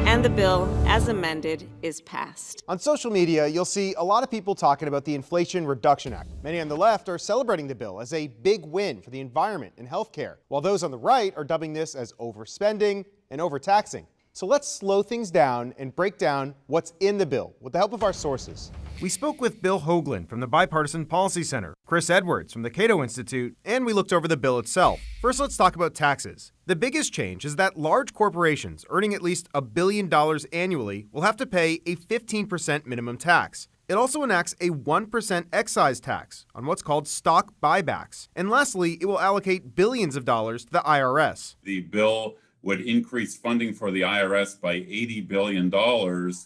And the bill, as amended, is passed. On social media, you'll see a lot of people talking about the Inflation Reduction Act. Many on the left are celebrating the bill as a big win for the environment and healthcare, while those on the right are dubbing this as overspending and overtaxing. So let's slow things down and break down what's in the bill with the help of our sources. We spoke with Bill Hoagland from the Bipartisan Policy Center, Chris Edwards from the Cato Institute, and we looked over the bill itself. First, let's talk about taxes. The biggest change is that large corporations earning at least $1 billion annually will have to pay a 15% minimum tax. It also enacts a 1% excise tax on what's called stock buybacks. And lastly, it will allocate billions of dollars to the IRS. The bill would increase funding for the IRS by $80 billion.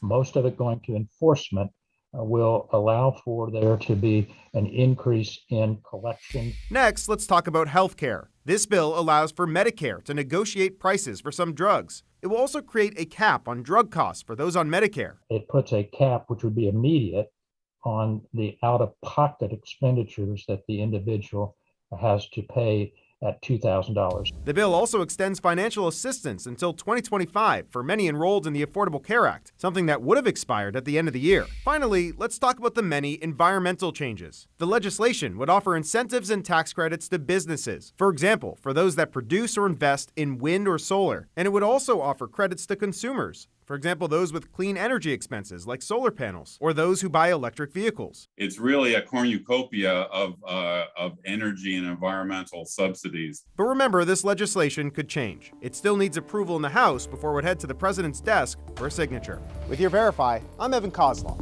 Most of it going to enforcement will allow for there to be an increase in collection. Next, let's talk about health care. This bill allows for Medicare to negotiate prices for some drugs. It will also create a cap on drug costs for those on Medicare. It puts a cap, which would be immediate, on the out-of-pocket expenditures that the individual has to pay at $2,000. The bill also extends financial assistance until 2025 for many enrolled in the Affordable Care Act, something that would have expired at the end of the year. Finally, let's talk about the many environmental changes. The legislation would offer incentives and tax credits to businesses, for example, for those that produce or invest in wind or solar, and it would also offer credits to consumers. For example, those with clean energy expenses like solar panels, or those who buy electric vehicles. It's really a cornucopia of energy and environmental subsidies. But remember, this legislation could change. It still needs approval in the House before it would head to the president's desk for a signature. With your Verify, I'm Evan Kozlov.